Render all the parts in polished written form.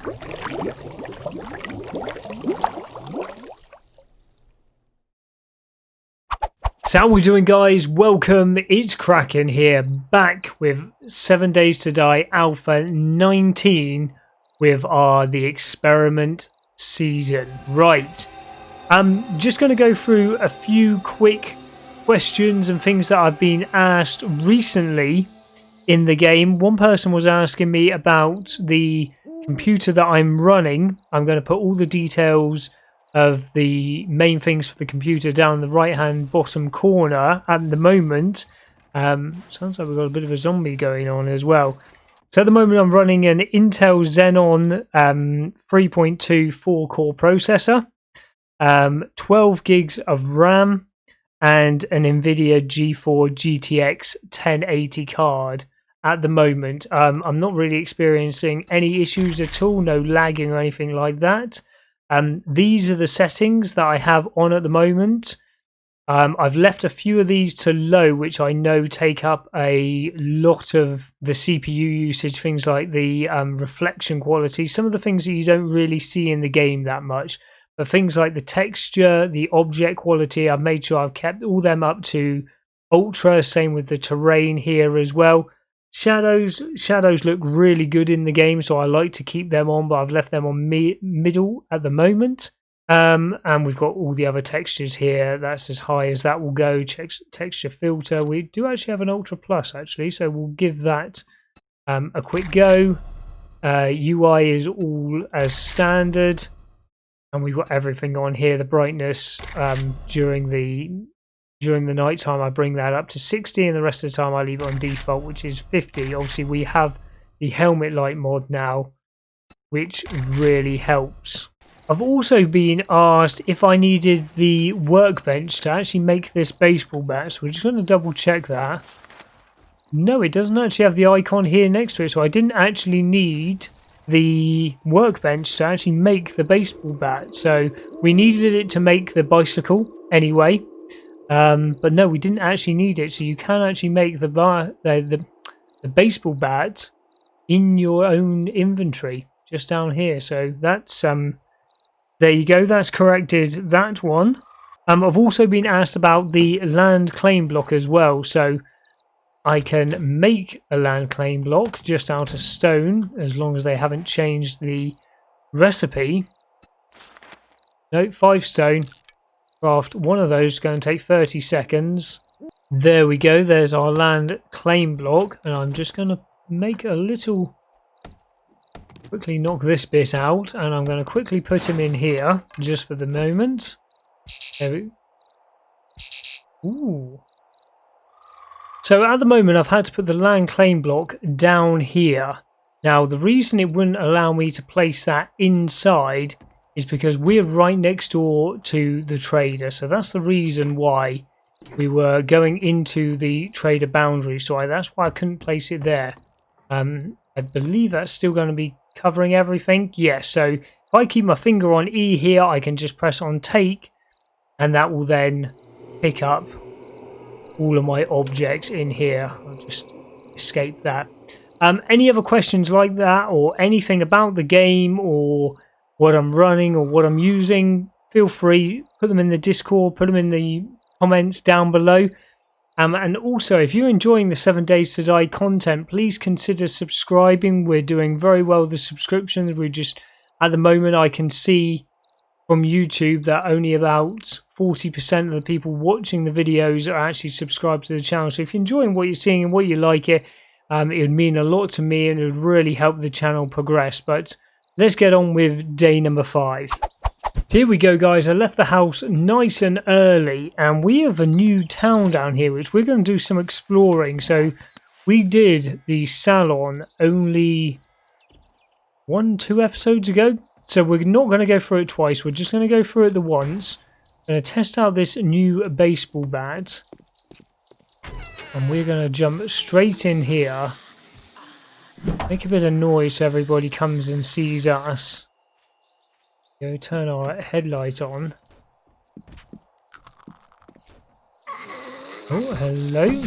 So how we doing, guys? Welcome, it's Kraken here, back with 7 Days to Die Alpha 19 with the experiment season. Right, I'm just going to go through a few quick questions and things that I've been asked recently in the game. One person was asking me about the computer that I'm running. I'm going to put all the details of the main things for the computer down the right hand bottom corner at the moment. Sounds like we've got a bit of a zombie going on as well. So at the moment I'm running an Intel Xenon 3.2 4-core processor, 12 gigs of RAM and an NVIDIA G4 GTX 1080 card at the moment. I'm not really experiencing any issues at all, no lagging or anything like that. These are the settings that I have on at the moment. I've left a few of these to low, which I know take up a lot of the CPU usage, things like the reflection quality, some of the things that you don't really see in the game that much, but things like the texture, the object quality, I've made sure I've kept all them up to ultra, same with the terrain here as well. Shadows look really good in the game, so I like to keep them on, but I've left them on middle at the moment. And we've got all the other textures here. That's as high as that will go. Texture filter. We do actually have an Ultra Plus, actually, so we'll give that a quick go. UI is all as standard, and we've got everything on here. The brightness during the night time I bring that up to 60, and the rest of the time I leave it on default, which is 50. Obviously we have the helmet light mod now, which really helps. I've also been asked if I needed the workbench to actually make this baseball bat, so we're just going to double check that. No, it doesn't actually have the icon here next to it, so I didn't actually need the workbench to actually make the baseball bat. So we needed it to make the bicycle anyway. But no, we didn't actually need it, so you can actually make the baseball bat in your own inventory just down here. So that's there you go, that's corrected that one. I've also been asked about the land claim block as well, so I can make a land claim block just out of stone as long as they haven't changed the recipe. No, 5 stone. Craft one of those, going to take 30 seconds. There we go, there's our land claim block, and I'm just going to make a little, quickly knock this bit out, and I'm going to quickly put him in here just for the moment. There we go. Ooh. So at the moment I've had to put the land claim block down here. Now the reason it wouldn't allow me to place that inside is because we're right next door to the trader, so that's the reason why we were going into the trader boundary, so that's why I couldn't place it there. I believe that's still going to be covering everything. Yes, so if I keep my finger on E here, I can just press on take, and that will then pick up all of my objects in here. I'll just escape that. Any other questions like that, or anything about the game, or what I'm running or what I'm using, feel free, put them in the Discord, put them in the comments down below. And also, if you're enjoying the 7 Days to Die content, please consider subscribing. We're doing very well with the subscriptions. We're just, at the moment, I can see from YouTube that only about 40% of the people watching the videos are actually subscribed to the channel. So if you're enjoying what you're seeing and what you like it would mean a lot to me, and it would really help the channel progress. But let's get on with day number 5. So here we go, guys. I left the house nice and early, and we have a new town down here which we're going to do some exploring. So we did the salon only 1-2 episodes ago, so we're not going to go through it twice. We're just going to go through it the once. I'm going to test out this new baseball bat, and we're going to jump straight in here, make a bit of noise so everybody comes and sees us. Go turn our headlight on. Oh, hello.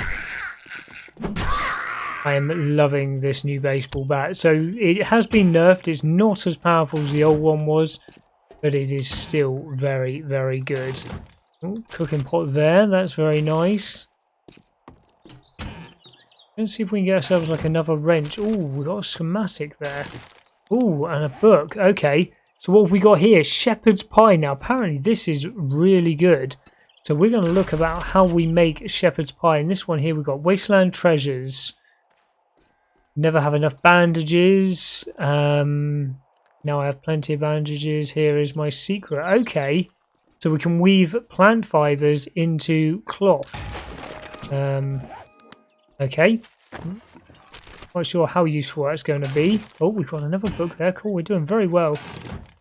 I am loving this new baseball bat. So it has been nerfed. It's not as powerful as the old one was, but it is still very, very good. Ooh, cooking pot there. That's very nice. Let's see if we can get ourselves like another wrench. Oh, we got a schematic there. Oh, and a book. Okay. So what have we got here? Shepherd's pie. Now, apparently this is really good. So we're going to look about how we make shepherd's pie. In this one here, we've got wasteland treasures. Never have enough bandages. Now I have plenty of bandages. Here is my secret. Okay. So we can weave plant fibers into cloth. Okay. Not sure how useful that's going to be. Oh, we've got another book there. Cool, we're doing very well.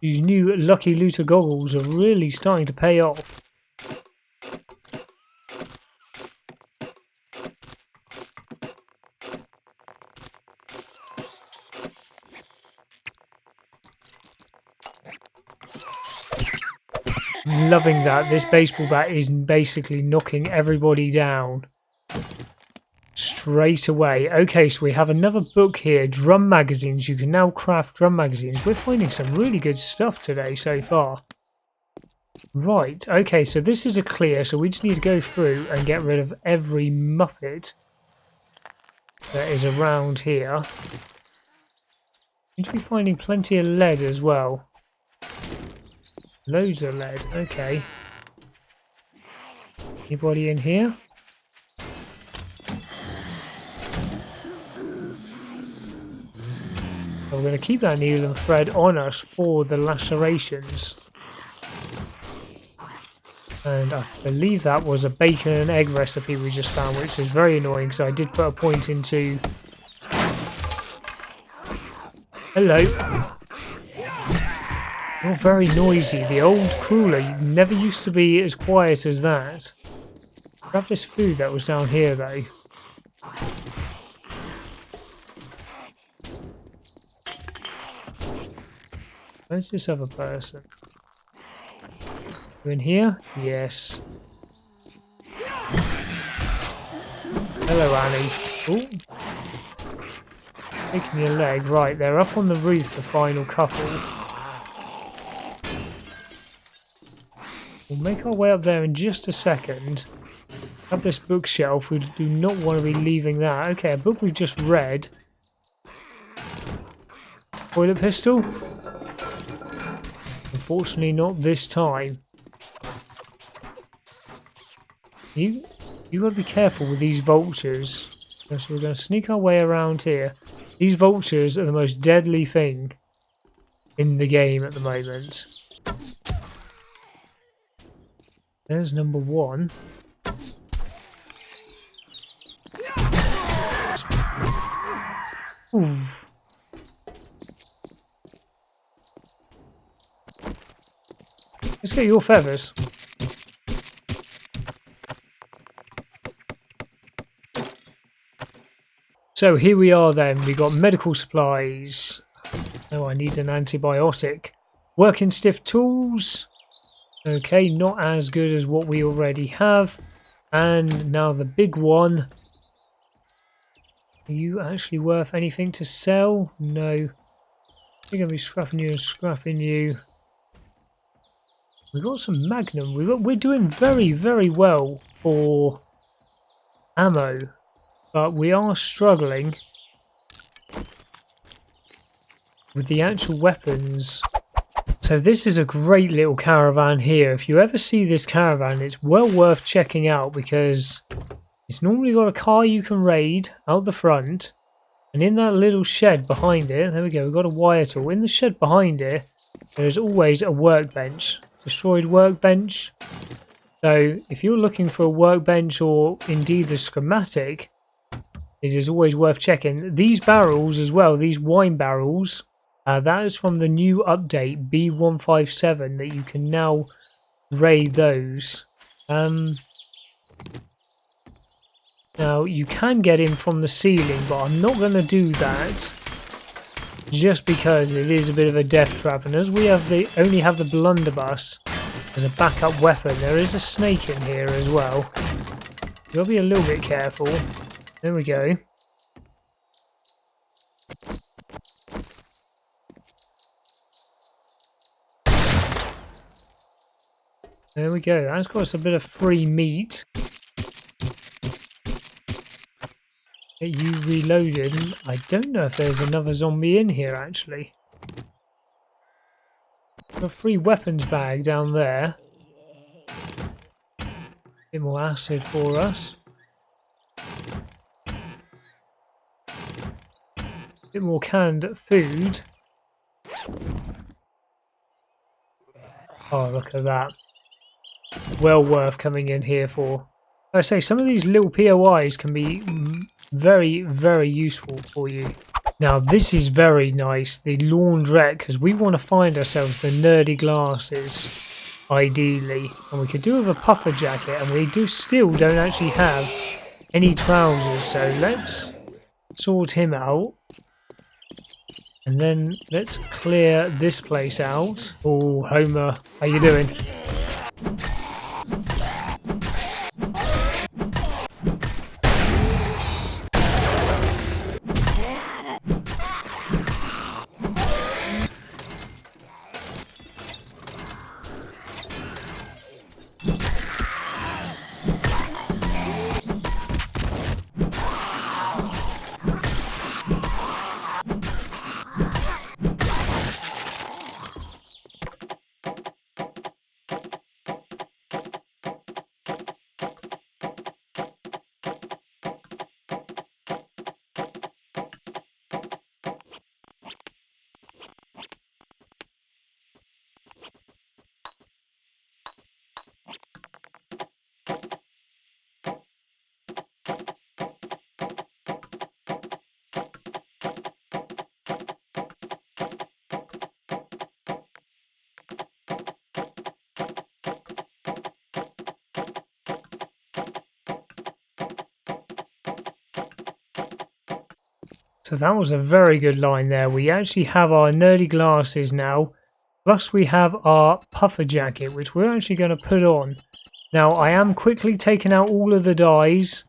These new Lucky Looter goggles are really starting to pay off. Loving that. This baseball bat is basically knocking everybody down straight away. Okay, so we have another book here, drum magazines. You can now craft drum magazines. We're finding some really good stuff today so far. Right, okay, so this is a clear, so we just need to go through and get rid of every Muppet that is around here. Seem to be finding plenty of lead as well. Loads of lead, okay. Anybody in here? So we're going to keep that needle and thread on us for the lacerations. And I believe that was a bacon and egg recipe we just found, which is very annoying because I did put a point into... Hello. You're very noisy. The old cruller never used to be as quiet as that. Grab this food that was down here though. Where's this other person? You in here? Yes. Hello, Annie. Ooh. Taking your leg. Right, they're up on the roof, the final couple. We'll make our way up there in just a second. Have this bookshelf. We do not want to be leaving that. Okay, a book we've just read. Toilet pistol? Unfortunately not this time. You got to be careful with these vultures. So we're going to sneak our way around here. These vultures are the most deadly thing in the game at the moment. There's number one. Ooh. Let's get your feathers. So here we are then. We got medical supplies. Oh, I need an antibiotic. Working stiff tools. Okay, not as good as what we already have. And now the big one. Are you actually worth anything to sell? No. We're going to be scrapping you and scrapping you. We've got some Magnum. We're doing very, very well for ammo. But we are struggling with the actual weapons. So this is a great little caravan here. If you ever see this caravan, it's well worth checking out because it's normally got a car you can raid out the front. And in that little shed behind it, there we go, we've got a wire tool. In the shed behind it, there's always a workbench. Destroyed workbench. So if you're looking for a workbench or indeed the schematic, it is always worth checking. These barrels as well, these wine barrels, that is from the new update B157 that you can now raid those. Now you can get in from the ceiling, but I'm not going to do that just because it is a bit of a death trap. And as we have only have the blunderbuss as a backup weapon, there is a snake in here as well. You've got to be a little bit careful. There we go. There we go. That's got us a bit of free meat. Get you reloaded. I don't know if there's another zombie in here actually. A free weapons bag down there. Bit more acid for us. Bit more canned food. Oh, look at that. Well worth coming in here for. I say some of these little POIs can be very, very useful for you. Now this is very nice, the Laundrette, because we want to find ourselves the nerdy glasses, ideally. And we could do with a puffer jacket, and we still don't actually have any trousers, so let's sort him out. And then let's clear this place out. Oh, Homer, how you doing? So that was a very good line there. We actually have our nerdy glasses now. Plus we have our puffer jacket, which we're actually going to put on. Now I am quickly taking out all of the dyes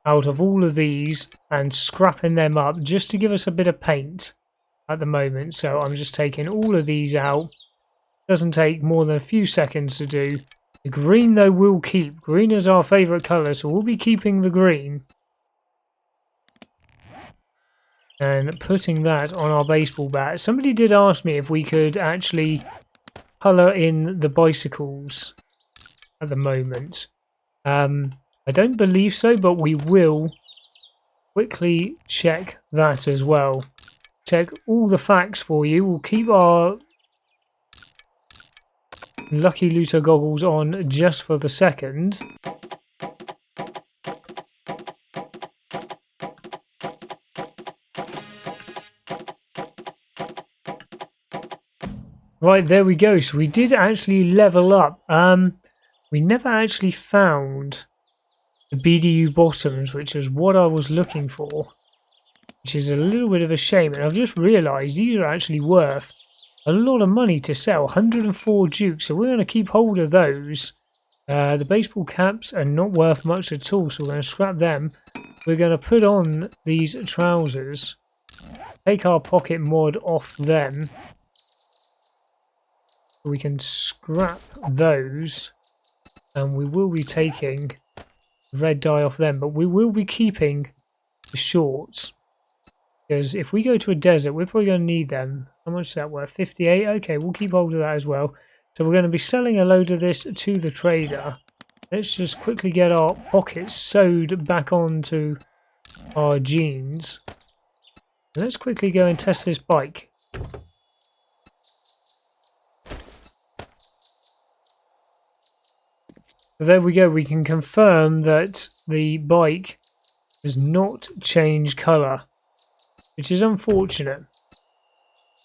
out of all of these and scrapping them up just to give us a bit of paint at the moment. So I'm just taking all of these out. Doesn't take more than a few seconds to do. The green though we'll keep. Green is our favourite colour, so we'll be keeping the green. And putting that on our baseball bat. Somebody did ask me if we could actually colour in the bicycles at the moment. I don't believe so, but we will quickly check that as well. Check all the facts for you. We'll keep our Lucky Looter goggles on just for the second. Right, there we go. So we did actually level up. We never actually found the BDU bottoms, which is what I was looking for, which is a little bit of a shame. And I've just realised these are actually worth a lot of money to sell, 104 dukes. So we're going to keep hold of those. The baseball caps are not worth much at all, so we're going to scrap them. We're going to put on these trousers, take our pocket mod off them. We can scrap those, and we will be taking red dye off them, but we will be keeping the shorts, because if we go to a desert we're probably going to need them. How much is that worth? 58. Okay, we'll keep hold of that as well. So we're going to be selling a load of this to the trader. Let's just quickly get our pockets sewed back onto our jeans. Let's quickly go and test this bike. So there we go, we can confirm that the bike does not change colour, which is unfortunate.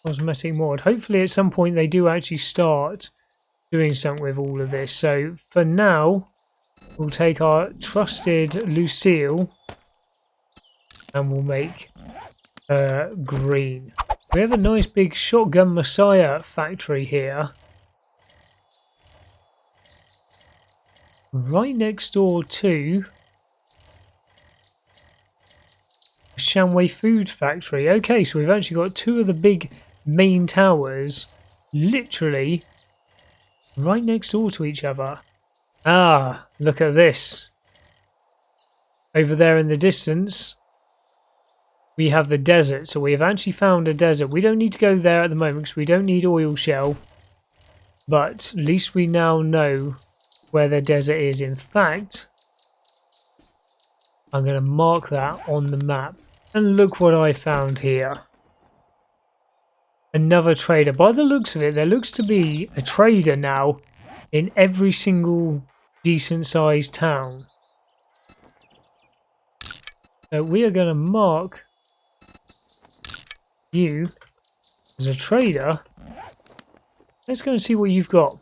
Cosmetic mod. Hopefully at some point they do actually start doing something with all of this. So for now, we'll take our trusted Lucille and we'll make green. We have a nice big Shotgun Messiah factory here. Right next door to a Shanwei food factory. Okay, so we've actually got two of the big main towers literally right next door to each other. Ah, look at this. Over there in the distance, we have the desert. So we have actually found a desert. We don't need to go there at the moment because we don't need oil shell. But at least we now know where the desert is. In fact, I'm going to mark that on the map. And look what I found here. Another trader. By the looks of it, there looks to be a trader now in every single decent sized town. So we are going to mark you as a trader. Let's go and see what you've got.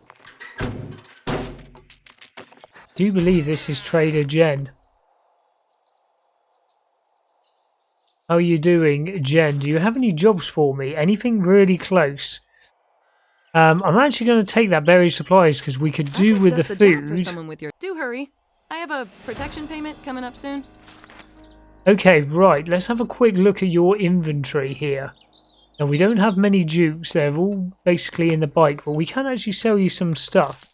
Do you believe this is Trader Jen? How are you doing, Jen? Do you have any jobs for me? Anything really close? I'm actually going to take that berry supplies because we could do with the food. Do hurry. I have a protection payment coming up soon. Okay, right. Let's have a quick look at your inventory here. Now, we don't have many dukes. They're all basically in the bike, but we can actually sell you some stuff.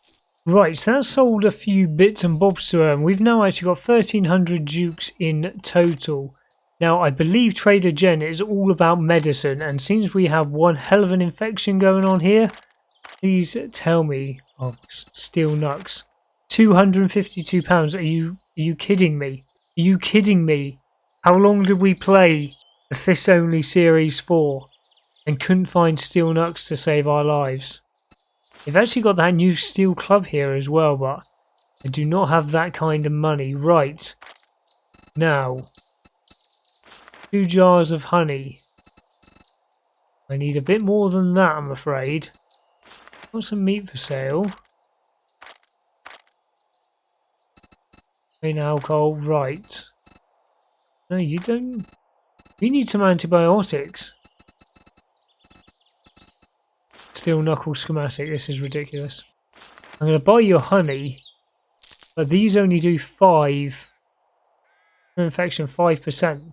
Right, so that sold a few bits and bobs to her, and we've now actually got 1,300 dukes in total. Now, I believe Trader Jen is all about medicine, and since we have one hell of an infection going on here, please tell me. Oh, steel nuts. £252. Are you kidding me? Are you kidding me? How long did we play the Fists Only Series 4 and couldn't find steel nuts to save our lives? They've actually got that new steel club here as well, but I do not have that kind of money. Right. Now, 2 jars of honey. I need a bit more than that, I'm afraid. Got some meat for sale. Plain alcohol, right. No, you don't. We need some antibiotics. Steel knuckle schematic, this is ridiculous. I'm going to buy your honey, but these only do 5. Infection 5%.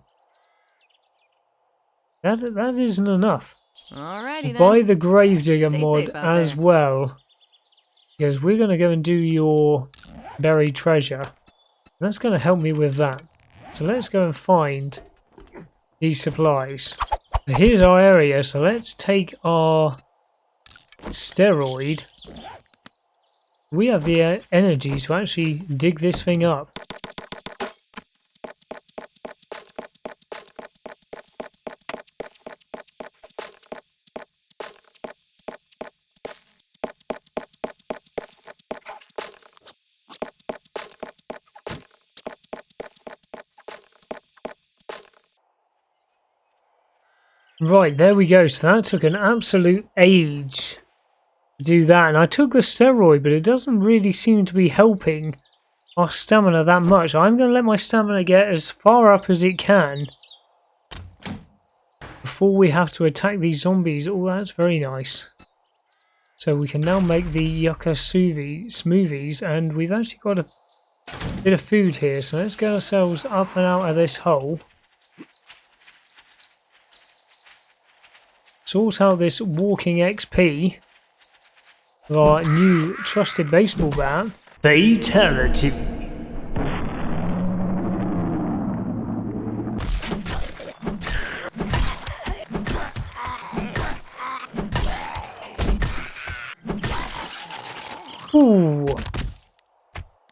That isn't enough. Alrighty then. Buy the Gravedigger Stay mod as well, because we're going to go and do your buried treasure. That's going to help me with that. So let's go and find these supplies. So here's our area, so let's take our steroid. We have the energy to actually dig this thing up. Right, there we go. So that took an absolute age to do that. And I took the steroid, but it doesn't really seem to be helping our stamina that much. I'm going to let my stamina get as far up as it can before we have to attack these zombies. Oh, that's very nice. So we can now make the yucca smoothies, and we've actually got a bit of food here. So let's get ourselves up and out of this hole. Sort out this walking XP of our new trusted baseball bat. Fatality. Ooh.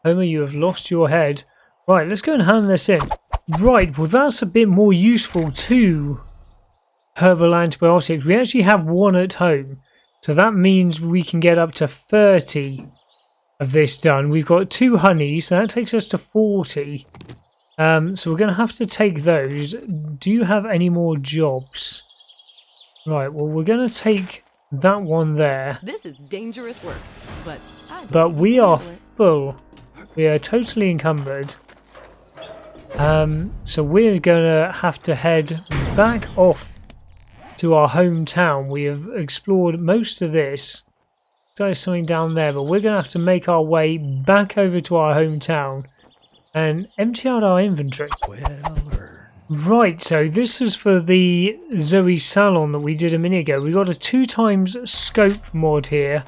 Homer, you have lost your head. Right, let's go and hand this in. Right, well that's a bit more useful too. Herbal antibiotics. We actually have one at home, so that means we can get up to 30 of this done. We've got 2 honeys, so that takes us to 40. So we're going to have to take those. Do you have any more jobs? Right, well we're going to take that one there. This is dangerous work, but we are full. We are totally encumbered. So we're going to have to head back off to our hometown. We have explored most of this. There's something down there, but we're going to have to make our way back over to our hometown and empty out our inventory. Right, so this is for the Zoe Salon that we did a minute ago. We got a 2x scope mod here.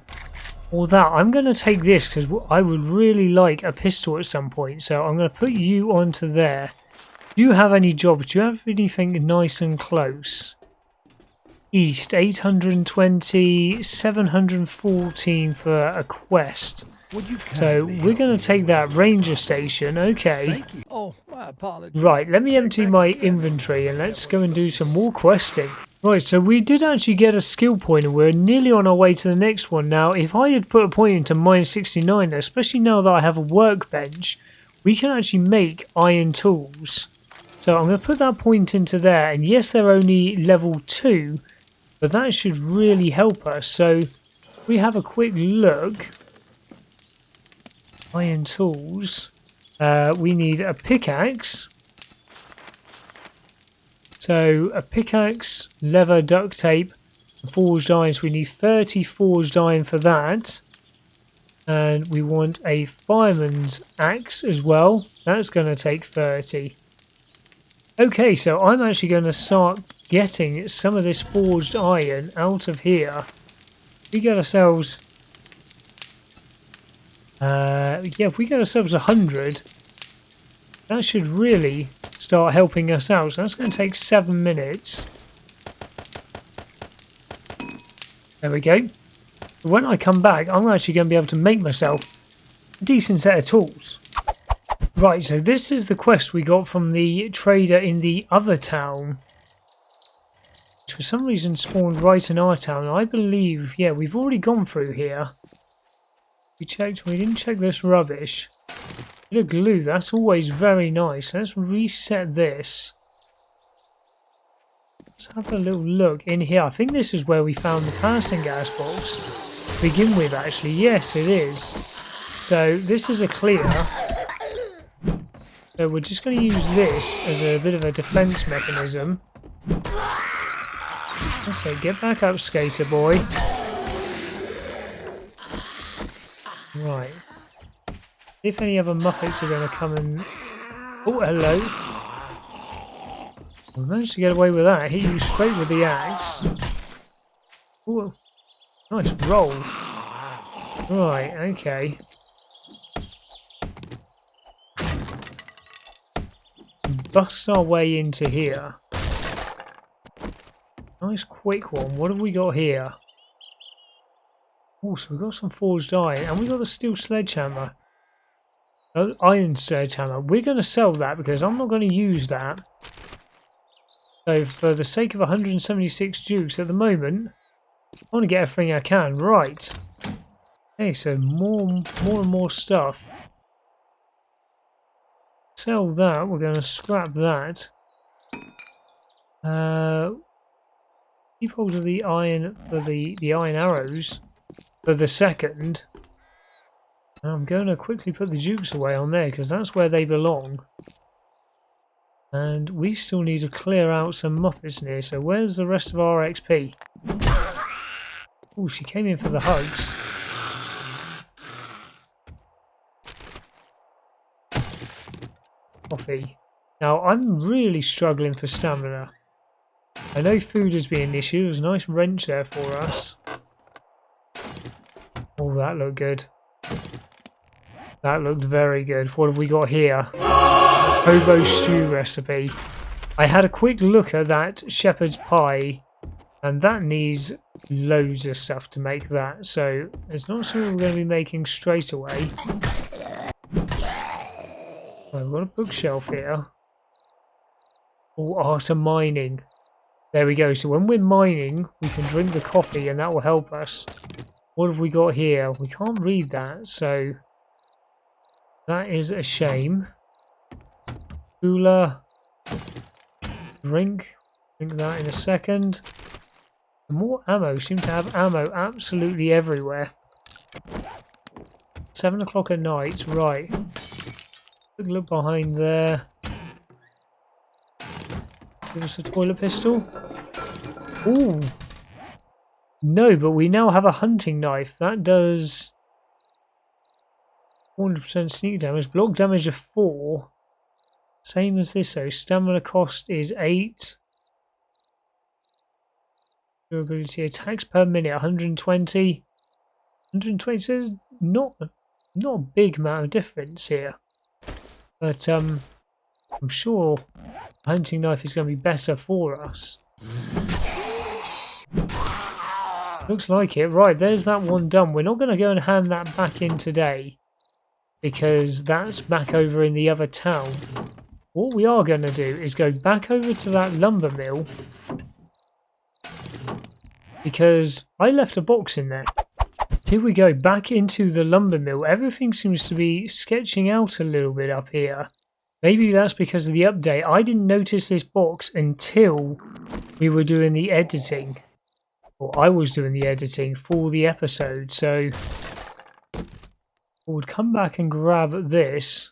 or that. I'm going to take this because I would really like a pistol at some point. So I'm going to put you onto there. Do you have any jobs? Do you have anything nice and close? East, 820, 714 for a quest. So we're going to take that ranger station. Okay. Oh, my apologies. Right, let me empty my inventory and let's go and do some more questing. Right, so we did actually get a skill point and we're nearly on our way to the next one. Now, if I had put a point into -69, especially now that I have a workbench, we can actually make iron tools. So I'm going to put that point into there, and yes, they're only level 2, but that should really help us. So we have a quick look. Iron tools. We need a pickaxe. So a pickaxe, leather, duct tape, and forged iron. So we need 30 forged iron for that. And we want a fireman's axe as well. That's going to take 30. Okay, so I'm actually going to start getting some of this forged iron out of here. We get ourselves... yeah, if we get ourselves 100, that should really start helping us out. So that's going to take 7 minutes. There we go. When I come back, I'm actually going to be able to make myself a decent set of tools. Right, so this is the quest we got from the trader in the other town, which for some reason spawned right in our town. I believe, yeah, we've already gone through here. We didn't check this rubbish. Bit of glue, that's always very nice. Let's reset this. Let's have a little look in here. I think this is where we found the passing gas box to begin with, actually. Yes, it is. So this is a clear. So we're just going to use this as a bit of a defense mechanism. So get back up, skater boy. Right. If any other Muppets are going to come and... Oh, hello. We managed to get away with that. Hit you straight with the axe. Oh, nice roll. Right, okay. Bust our way into here. Nice quick one. What have we got here? Oh, so we've got some forged iron, and we've got a steel sledgehammer. Oh, iron sledgehammer. We're going to sell that because I'm not going to use that. So for the sake of 176 dukes at the moment, I want to get everything I can. Right. Okay, so more and more stuff. Sell that. We're going to scrap that. Keep hold of the iron for the iron arrows for the second. I'm going to quickly put the dukes away on there because that's where they belong. And we still need to clear out some Muppets near. So where's the rest of our XP? Oh, she came in for the hugs. Coffee. Now I'm really struggling for stamina. I know food has been an issue. There's a nice wrench there for us. Oh, that looked good. That looked very good. What have we got here? Hobo stew recipe. I had a quick look at that shepherd's pie, and that needs loads of stuff to make that. So it's not something we're going to be making straight away. I've got a bookshelf here. Oh, art of mining. There we go. So when we're mining, we can drink the coffee, and that will help us. What have we got here? We can't read that, so that is a shame. Cooler. Drink that in a second. More ammo. Seem to have ammo absolutely everywhere. 7 o'clock at night. Right. Quick look behind there. Give us a toilet pistol. Ooh. No, but we now have a hunting knife. That does 400% sneak damage. Block damage of 4. Same as this though. Stamina cost is 8. Durability attacks per minute 120. 120 says not a big amount of difference here. But I'm sure a hunting knife is going to be better for us. Looks like it. Right, there's that one done. We're not going to go and hand that back in today, because that's back over in the other town. What we are going to do is go back over to that lumber mill, because I left a box in there. Here we go, back into the lumber mill. Everything seems to be sketching out a little bit up here. Maybe that's because of the update. I didn't notice this box until we were doing the editing. Or I was doing the editing for the episode, so we'll come back and grab this.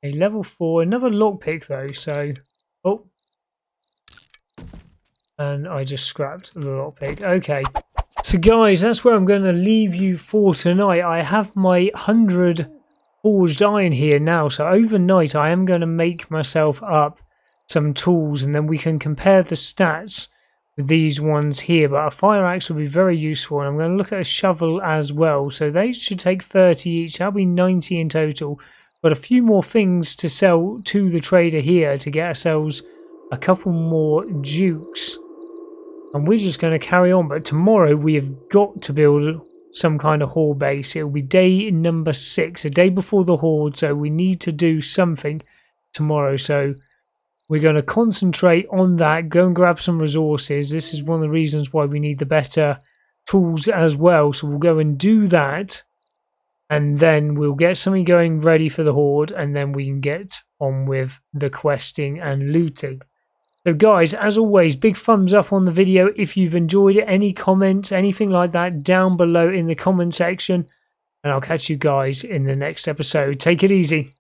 A level 4, another lockpick though, so... Oh. And I just scrapped the lockpick. Okay. So guys, that's where I'm going to leave you for tonight. I have my 100 forged iron here now, so overnight I am going to make myself up some tools, and then we can compare the stats with these ones here. But a fire axe will be very useful, and I'm going to look at a shovel as well. So they should take 30 each. That'll be 90 in total. But a few more things to sell to the trader here to get ourselves a couple more dukes. And we're just going to carry on. But tomorrow we have got to build some kind of horde base. It will be day number 6, a day before the horde. So we need to do something tomorrow. So we're going to concentrate on that. Go and grab some resources. This is one of the reasons why we need the better tools as well. So we'll go and do that. And then we'll get something going ready for the horde. And then we can get on with the questing and looting. So guys, as always, big thumbs up on the video if you've enjoyed it. Any comments, anything like that, down below in the comment section. And I'll catch you guys in the next episode. Take it easy.